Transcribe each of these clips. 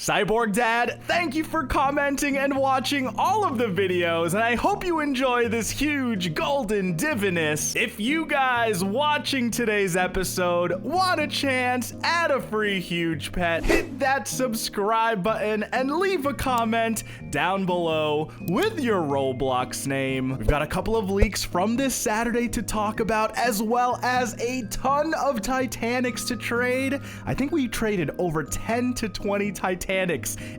Cyborg Dad, thank you for commenting and watching all of the videos, and I hope you enjoy this huge golden divinus. If you guys watching today's episode want a chance at a free huge pet, hit that subscribe button and leave a comment down below with your Roblox name. We've got a couple of leaks from this Saturday to talk about, as well as a ton of Titanics to trade. I think we traded over 10 to 20 Titanics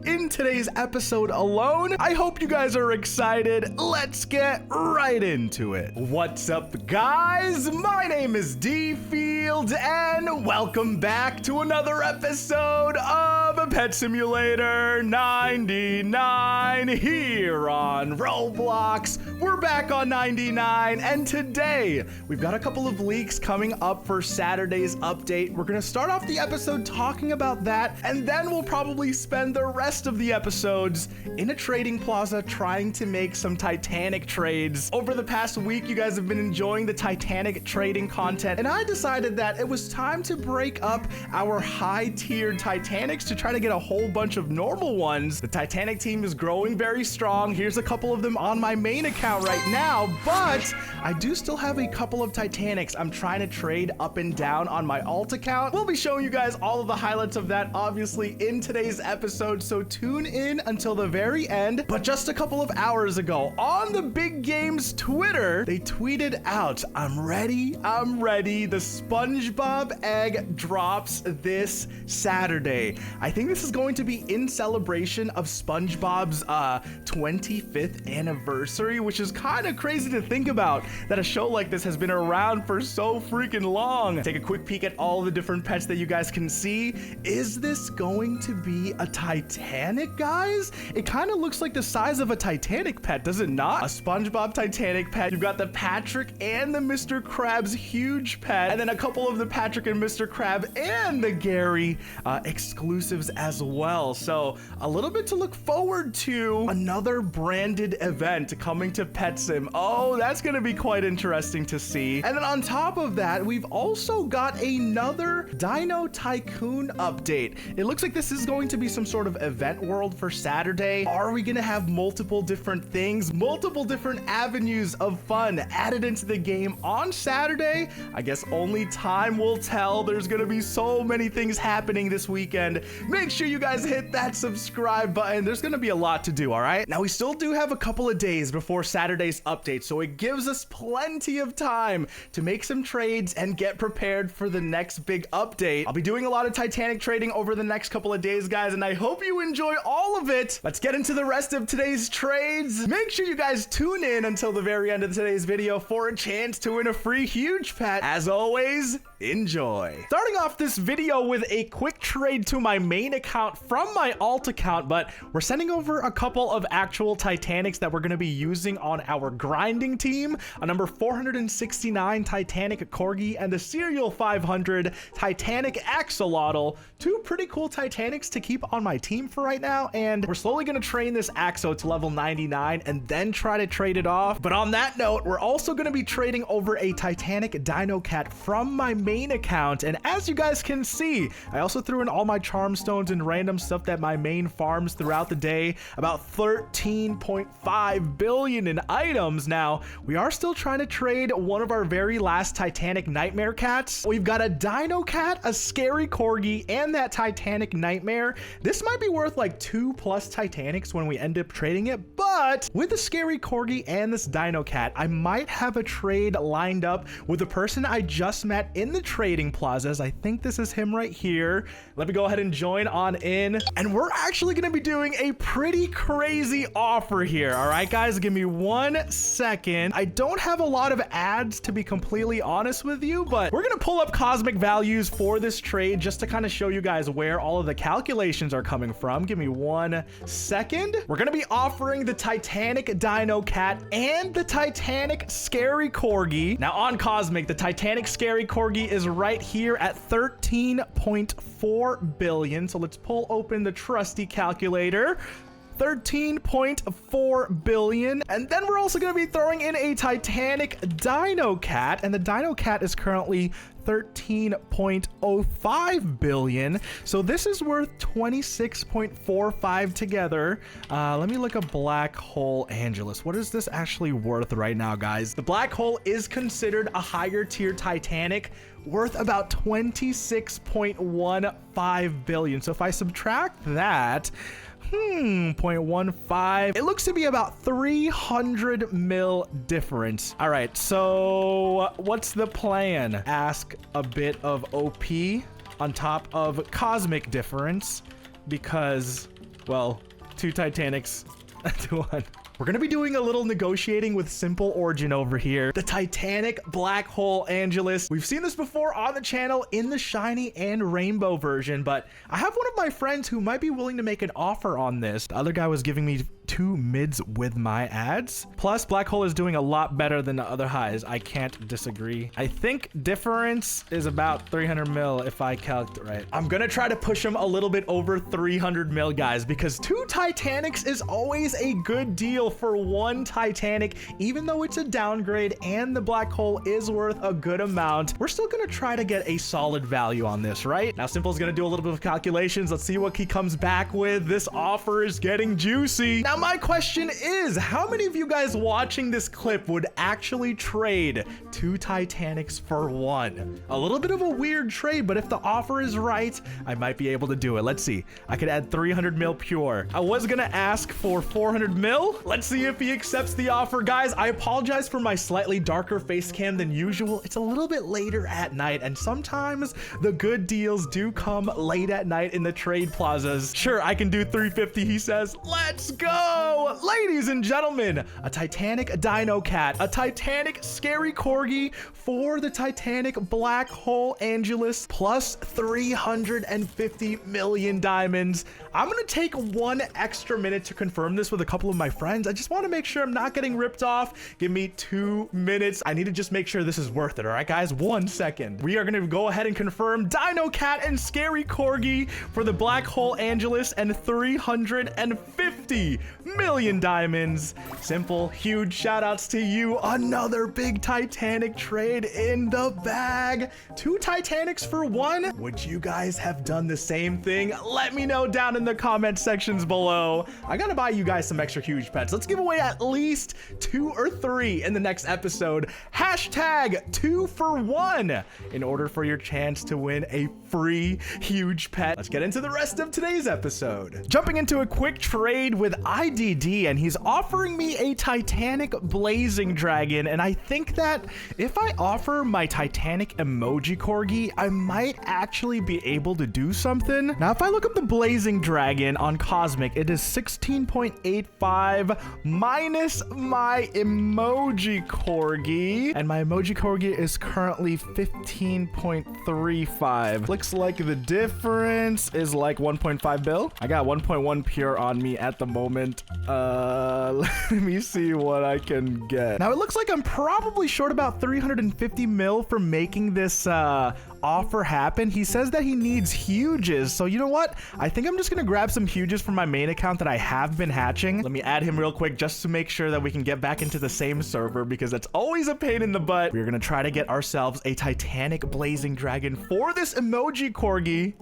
in today's episode alone. I hope you guys are excited. Let's get right into it. What's up, guys? My name is Dfield, and welcome back to another episode of Pet Simulator 99 here on Roblox. We're back on 99, and today we've got a couple of leaks coming up for Saturday's update. We're gonna start off the episode talking about that, and then we'll probably spend the rest of the episodes in a trading plaza trying to make some Titanic trades. Over the past week, you guys have been enjoying the Titanic trading content, and I decided that it was time to break up our high-tiered Titanics to try to get a whole bunch of normal ones. The Titanic team is growing very strong. Here's a couple of them on my main account right now, but I do still have a couple of Titanics I'm trying to trade up and down on my alt account. We'll be showing you guys all of the highlights of that, obviously, in today's episode, so tune in until the very end. But just a couple of hours ago, on the Big Games Twitter, they tweeted out, I'm ready. The SpongeBob egg drops this Saturday. I think this is going to be in celebration of SpongeBob's 25th anniversary, which is kind of crazy to think about, that a show like this has been around for so freaking long. Take a quick peek at all the different pets that you guys can see. Is this going to be a Titanic, guys? It kind of looks like the size of a Titanic pet, does it not? A SpongeBob Titanic pet. You've got the Patrick and the Mr. Krabs huge pet, and then a couple of the Patrick and Mr. Krab and the Gary exclusives as well. So a little bit to look forward to. Another branded event coming to PetSim. Oh, that's going to be quite interesting to see. And then on top of that, we've also got another Dino Tycoon update. It looks like this is going to be some sort of event world for Saturday. Are we going to have multiple different things, multiple different avenues of fun added into the game on Saturday? I guess only time will tell. There's going to be so many things happening this weekend. Make sure you guys hit that subscribe button. There's going to be a lot to do, all right? Now, we still do have a couple of days before Saturday's update, so it gives us plenty of time to make some trades and get prepared for the next big update. I'll be doing a lot of Titanic trading over the next couple of days, guys, and I hope you enjoy all of it. Let's get into the rest of today's trades. Make sure you guys tune in until the very end of today's video for a chance to win a free huge pet. As always, enjoy. Starting off this video with a quick trade to my main account from my alt account, but we're sending over a couple of actual Titanics that we're going to be using on our grinding team. A number 469 Titanic Corgi and the Serial 500 Titanic Axolotl. Two pretty cool Titanics to keep on my team for right now, and we're slowly going to train this Axo to level 99 and then try to trade it off. But on that note, we're also going to be trading over a Titanic Dino Cat from my main account, and as you guys can see, I also threw in all my charm stones and random stuff that my main farms throughout the day, about 13.5 billion in items. Now, we are still trying to trade one of our very last Titanic Nightmare Cats. We've got a Dino Cat, a Scary Corgi, and that Titanic Nightmare. This might be worth like 2+ Titanics when we end up trading it, but with the Scary Corgi and this Dino Cat, I might have a trade lined up with a person I just met in the trading plazas. I think this is him right here. Let me go ahead and join on in, and we're actually going to be doing a pretty crazy offer here. All right, guys, give me 1 second. I don't have a lot of ads, to be completely honest with you, but we're going to pull up cosmic values for this trade just to kind of show you guys where all of the calculations are coming from. Give me 1 second. We're going to be offering the Titanic Dino Cat and the Titanic Scary Corgi. Now on Cosmic, the Titanic Scary Corgi is right here at 13.4 billion. So let's pull open the trusty calculator. 13.4 billion. And then we're also going to be throwing in a Titanic Dino Cat, and the Dino Cat is currently 13.05 billion. So this is worth 26.45 together. Let me look at Black Hole Angelus. What is this actually worth right now, guys? The Black Hole is considered a higher tier Titanic, worth about 26.15 billion. So if I subtract that, 0.15, it looks to be about 300 mil difference. All right, so what's the plan? Ask a bit of OP on top of cosmic difference, because, well, 2 Titanics to 1. We're gonna be doing a little negotiating with Simple Origin over here. The Titanic Black Hole Angelus. We've seen this before on the channel in the shiny and rainbow version, but I have one of my friends who might be willing to make an offer on this. The other guy was giving me 2 mids with my ads. Plus, Black Hole is doing a lot better than the other highs. I can't disagree. I think difference is about 300 mil if I calculate right. I'm gonna try to push him a little bit over 300 mil, guys, because 2 Titanics is always a good deal for 1 Titanic. Even though it's a downgrade and the Black Hole is worth a good amount, we're still gonna try to get a solid value on this, right? Now, Simple's gonna do a little bit of calculations. Let's see what he comes back with. This offer is getting juicy. Now, my question is, how many of you guys watching this clip would actually trade 2 Titanics for 1? A little bit of a weird trade, but if the offer is right, I might be able to do it. Let's see. I could add 300 mil pure. I was gonna ask for 400 mil. Let's see if he accepts the offer. Guys, I apologize for my slightly darker face cam than usual. It's a little bit later at night, and sometimes the good deals do come late at night in the trade plazas. Sure, I can do 350, he says. Let's go! Ladies and gentlemen, a Titanic Dino Cat, a Titanic Scary Corgi for the Titanic Black Hole Angelus, plus 350 million diamonds. I'm gonna take 1 extra minute to confirm this with a couple of my friends. I just want to make sure I'm not getting ripped off. Give me 2 minutes. I need to just make sure this is worth it. All right, guys, 1 second. We are gonna go ahead and confirm Dino Cat and Scary Corgi for the Black Hole Angelus and 350 million diamonds. Simple, huge shout outs to you. Another big Titanic trade in the bag. 2 Titanics for 1. Would you guys have done the same thing? Let me know down in the comment sections below. I gotta buy you guys some extra huge pets. Let's give away at least 2 or 3 in the next episode. Hashtag 2 for 1 in order for your chance to win a free huge pet. Let's get into the rest of today's episode. Jumping into a quick trade with IDD, and he's offering me a Titanic Blazing Dragon, and I think that if I offer my Titanic Emoji Corgi, I might actually be able to do something. Now, if I look up the Blazing Dragon on Cosmic, it is 16.85 minus my Emoji Corgi, and my Emoji Corgi is currently 15.35. Looks like the difference is like 1.5 bill. I got 1.1 pure on me at the moment. Let me see what I can get. Now, it looks like I'm probably short about 350 mil for making this offer happen. He says that he needs huges, so you know what? I think I'm just gonna grab some huges from my main account that I have been hatching. Let me add him real quick just to make sure that we can get back into the same server, because that's always a pain in the butt. We're gonna try to get ourselves a Titanic Blazing Dragon for this Emoji Corgi.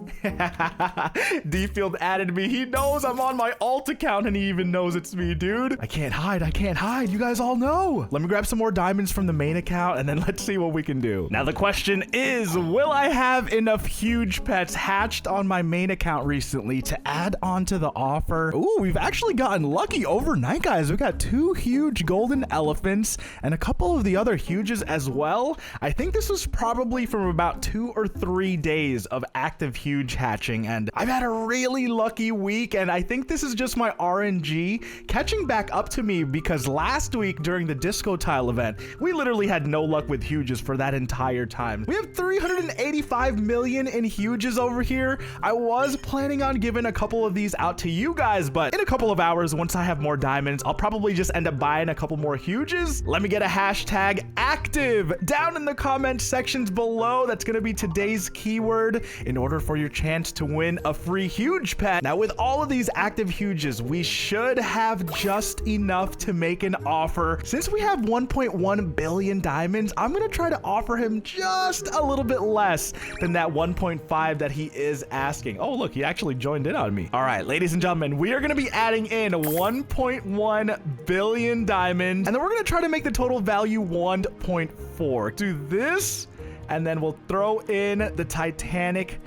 Dfield added me. He knows I'm on my alt account, and he even knows it's me, dude. I can't hide. I can't hide. You guys all know. Let me grab some more diamonds from the main account, and then let's see what we can do. Now, the question is, will I have enough huge pets hatched on my main account recently to add on to the offer? Ooh, we've actually gotten lucky overnight, guys. We got 2 huge golden elephants and a couple of the other huges as well. I think this was probably from about 2 or 3 days of active huge hatching, and I've had a really lucky week, and I think this is just my RNG catching back up to me, because last week during the disco tile event, we literally had no luck with huges for that entire time. We have 380 85 million in huges over here. I was planning on giving a couple of these out to you guys, but in a couple of hours, once I have more diamonds, I'll probably just end up buying a couple more huges. Let me get a hashtag active down in the comment sections below. That's going to be today's keyword in order for your chance to win a free huge pet. Now, with all of these active huges, we should have just enough to make an offer. Since we have 1.1 billion diamonds, I'm going to try to offer him just a little bit less than that 1.5 that he is asking. Oh, look, he actually joined in on me. All right, ladies and gentlemen, we are going to be adding in 1.1 billion diamonds, and then we're going to try to make the total value 1.4. Do this, and then we'll throw in the Titanic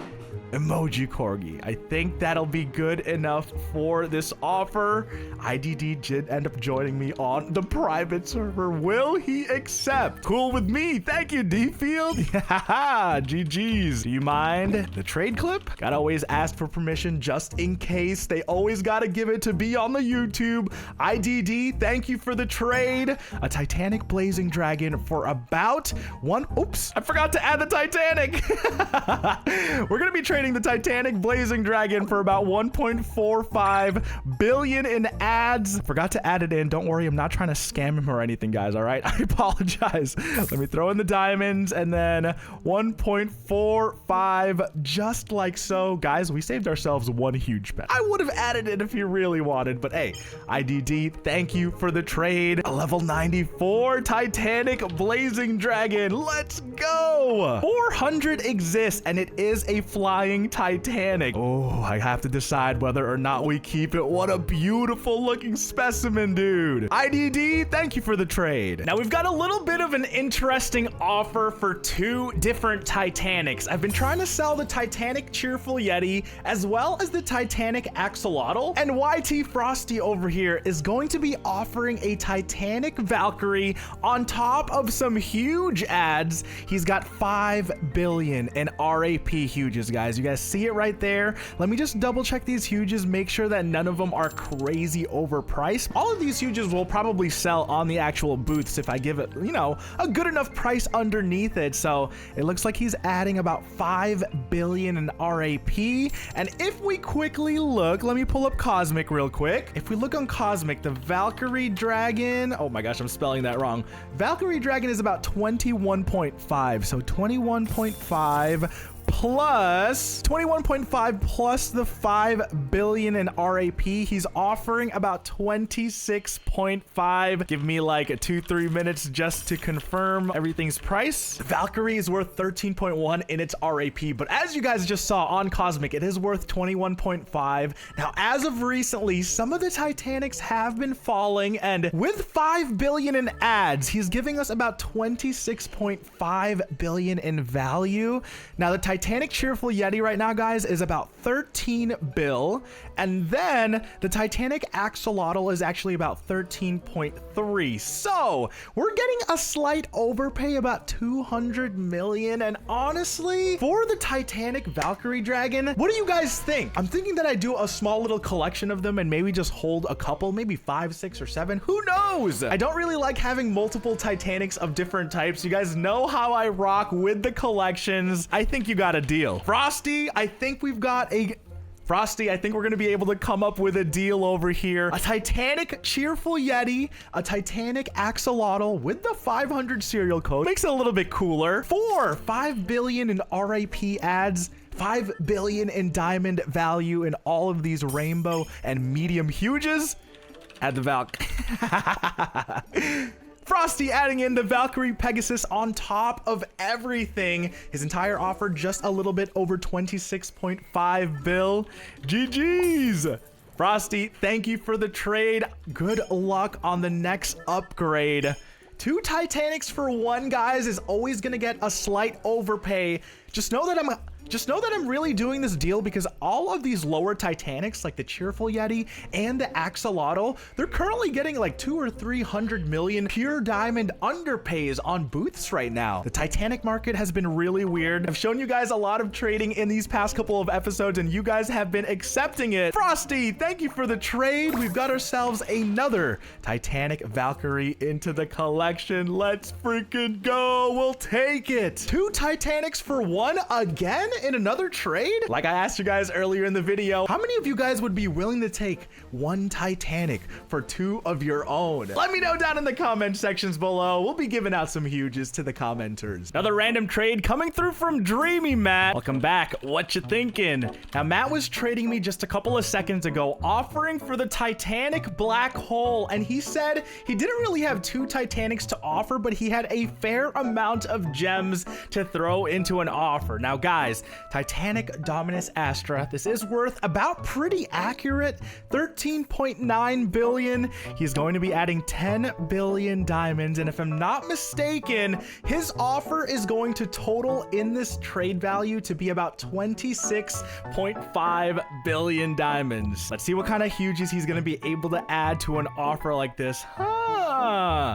emoji corgi. I think that'll be good enough for this offer. IDD did end up joining me on the private server. Will he accept? Cool with me. Thank you, Dfield. Yeah, GG's. Do you mind the trade clip? Gotta always ask for permission just in case. They always gotta give it to be on the YouTube. IDD, thank you for the trade. A Titanic blazing dragon for about one. Oops, I forgot to add the Titanic. We're gonna be trading the Titanic blazing dragon for about 1.45 billion in ads. Forgot to add it in. Don't worry, I'm not trying to scam him or anything, guys. All right, I apologize. Let me throw in the diamonds and then 1.45, just like so. Guys, we saved ourselves one huge bet. I would have added it if you really wanted, but hey, IDD, thank you for the trade. A level 94 Titanic blazing dragon. Let's go. 400 exists and it is a flying Titanic. Oh, I have to decide whether or not we keep it. What a beautiful looking specimen, dude. IDD, thank you for the trade. Now we've got a little bit of an interesting offer for two different Titanics. I've been trying to sell the Titanic Cheerful Yeti as well as the Titanic Axolotl, and YT Frosty over here is going to be offering a Titanic Valkyrie on top of some huge ads. He's got 5 billion in RAP huges, guys. You guys see it right there. Let me just double check these huges, make sure that none of them are crazy overpriced. All of these huges will probably sell on the actual booths if I give it, you know, a good enough price underneath it. So it looks like he's adding about 5 billion in RAP. And if we quickly look, let me pull up Cosmic real quick. If we look on Cosmic, the Valkyrie Dragon, oh my gosh, I'm spelling that wrong. Valkyrie Dragon is about 21.5. So 21.5 plus 21.5 plus the 5 billion in RAP, he's offering about 26.5. Give me like 2-3 minutes just to confirm everything's price. The Valkyrie is worth 13.1 in its RAP, but as you guys just saw on Cosmic, it is worth 21.5. Now, as of recently, some of the Titanics have been falling, and with 5 billion in ads, he's giving us about 26.5 billion in value. Now, the Titanic Cheerful Yeti right now, guys, is about 13 bill, and then the Titanic Axolotl is actually about 13.3. So we're getting a slight overpay, about 200 million. And honestly, for the Titanic Valkyrie Dragon, what do you guys think? I'm thinking that I do a small little collection of them and maybe just hold a couple, maybe 5, 6, or 7. Who knows? I don't really like having multiple Titanics of different types. You guys know how I rock with the collections. I think you got a deal. Frosty, I think we've got a... Frosty, I think we're going to be able to come up with a deal over here. A Titanic Cheerful Yeti, a Titanic Axolotl with the 500 serial code. Makes it a little bit cooler. For 5 billion in RAP ads, 5 billion in diamond value in all of these rainbow and medium huges. Add the Valk. Frosty adding in the Valkyrie Pegasus on top of everything. His entire offer just a little bit over 26.5 bill. GG's. Frosty, thank you for the trade. Good luck on the next upgrade. 2 Titanics for 1, guys, is always gonna get a slight overpay. Just know that I'm just know that I'm really doing this deal because all of these lower Titanics, like the Cheerful Yeti and the Axolotl, they're currently getting like 200 or 300 million pure diamond underpays on booths right now. The Titanic market has been really weird. I've shown you guys a lot of trading in these past couple of episodes and you guys have been accepting it. Frosty, thank you for the trade. We've got ourselves another Titanic Valkyrie into the collection. Let's freaking go. We'll take it. 2 Titanics for 1 again in another trade? Like I asked you guys earlier in the video, how many of you guys would be willing to take 1 Titanic for 2 of your own? Let me know down in the comment sections below. We'll be giving out some huges to the commenters. Another random trade coming through from Dreamy Matt. Welcome back. What you thinking? Now, Matt was trading me just a couple of seconds ago, offering for the Titanic black hole, and he said he didn't really have 2 Titanics to offer, but he had a fair amount of gems to throw into an offer. Now, guys, Titanic Dominus Astra, this is worth about pretty accurate 13.9 billion. He's going to be adding 10 billion diamonds, and if I'm not mistaken, his offer is going to total in this trade value to be about 26.5 billion diamonds. Let's see what kind of huges he's going to be able to add to an offer like this.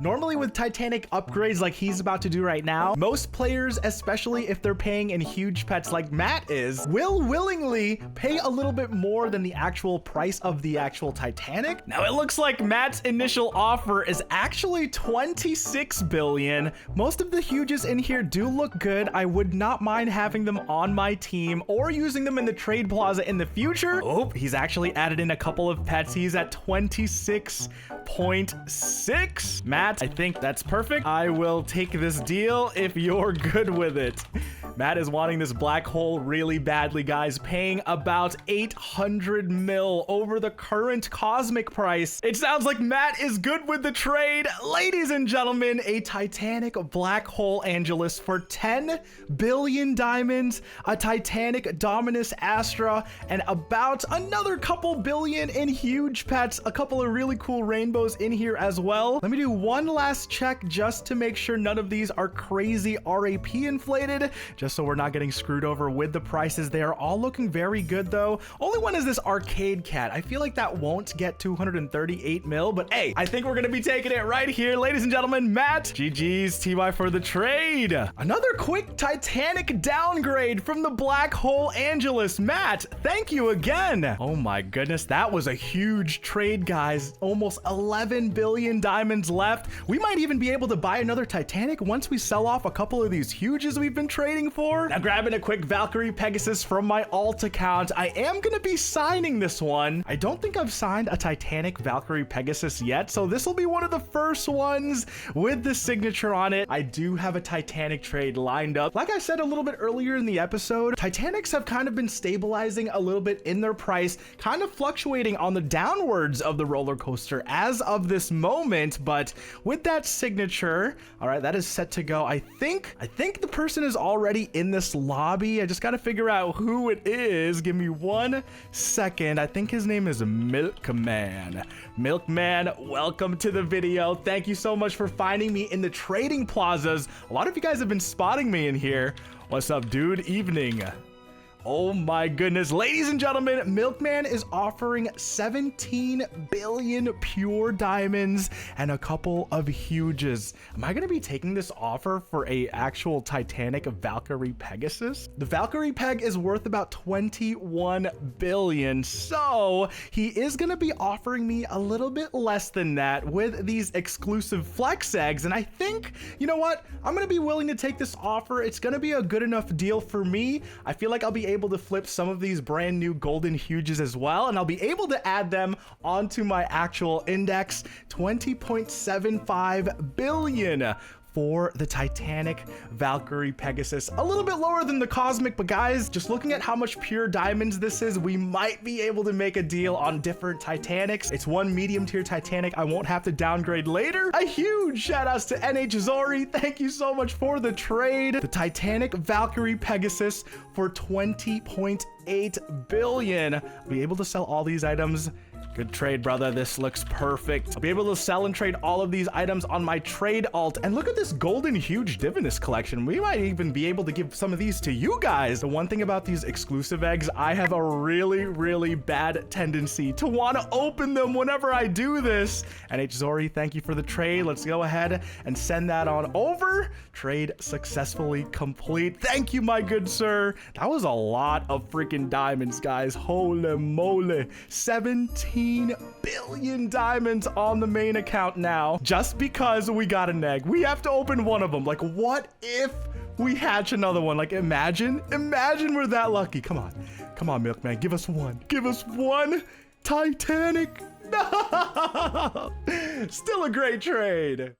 Normally with Titanic upgrades like he's about to do right now, most players, especially if they're paying in huge pets like Matt is, will willingly pay a little bit more than the actual price of the actual Titanic. Now it looks like Matt's initial offer is actually 26 billion. Most of the huges in here do look good. I would not mind having them on my team or using them in the trade plaza in the future. Oh, he's actually added in a couple of pets. He's at 26.6. Matt, I think that's perfect. I will take this deal if you're good with it. Matt is wanting this black hole really badly, guys, paying about 800 mil over the current cosmic price. It sounds like Matt is good with the trade. Ladies and gentlemen, a Titanic black hole Angelus for 10 billion diamonds, a Titanic Dominus Astra, and about another couple billion in huge pets, a couple of really cool rainbows in here as well. Let me do one last check just to make sure none of these are crazy RAP inflated, just so we're not getting screwed over with the prices. They are all looking very good though. Only one is this arcade cat. I feel like that won't get 238 mil, but hey, I think we're gonna be taking it right here. Ladies and gentlemen, Matt, GG's TY for the trade. Another quick Titanic downgrade from the black hole Angelus. Matt, thank you again. Oh my goodness, that was a huge trade, guys. Almost 11 billion diamonds left. We might even be able to buy another Titanic once we sell off a couple of these huges we've been trading for. Now, grabbing a quick Valkyrie Pegasus from my alt account, I am gonna be signing this one. I don't think I've signed a Titanic Valkyrie Pegasus yet, so this will be one of the first ones with the signature on it. I do have a Titanic trade lined up. Like I said a little bit earlier in the episode, Titanics have kind of been stabilizing a little bit in their price, kind of fluctuating on the downwards of the roller coaster as of this moment, but with that signature, all right, that is set to go. I think the person is already in this lobby. I just got to figure out who it is. Give me 1 second. I think his name is Milkman. Milkman, welcome to the video. Thank you so much for finding me in the trading plazas. A lot of you guys have been spotting me in here. What's up, dude? Evening. Oh my goodness. Ladies and gentlemen, Milkman is offering 17 billion pure diamonds and a couple of huges. Am I going to be taking this offer for a actual Titanic Valkyrie Pegasus? The Valkyrie Peg is worth about 21 billion. So he is going to be offering me a little bit less than that with these exclusive flex eggs. And I think, you know what? I'm going to be willing to take this offer. It's going to be a good enough deal for me. I feel like I'll be able to flip some of these brand new golden huges as well, and I'll be able to add them onto my actual index. 20.75 billion for the Titanic Valkyrie Pegasus. A little bit lower than the Cosmic, but guys, just looking at how much pure diamonds this is, we might be able to make a deal on different Titanics. It's one medium tier Titanic I won't have to downgrade later. A huge shout outs to NH Zori. Thank you so much for the trade. The Titanic Valkyrie Pegasus for 20.8 billion. I'll be able to sell all these items Good trade, brother. This looks perfect. I'll be able to sell and trade all of these items on my trade alt. And look at this golden huge divinus collection. We might even be able to give some of these to you guys. The one thing about these exclusive eggs, I have a really bad tendency to want to open them whenever I do this. And H Zori, thank you for the trade. Let's go ahead and send that on over. Trade successfully complete. Thank you, my good sir. That was a lot of freaking diamonds, guys. Holy moly. 17 billion diamonds on the main account now, just because we got an egg. We have to open one of them. Like, what if we hatch another one? Like, imagine we're that lucky. Come on, Milkman, give us one Titanic. Still a great trade.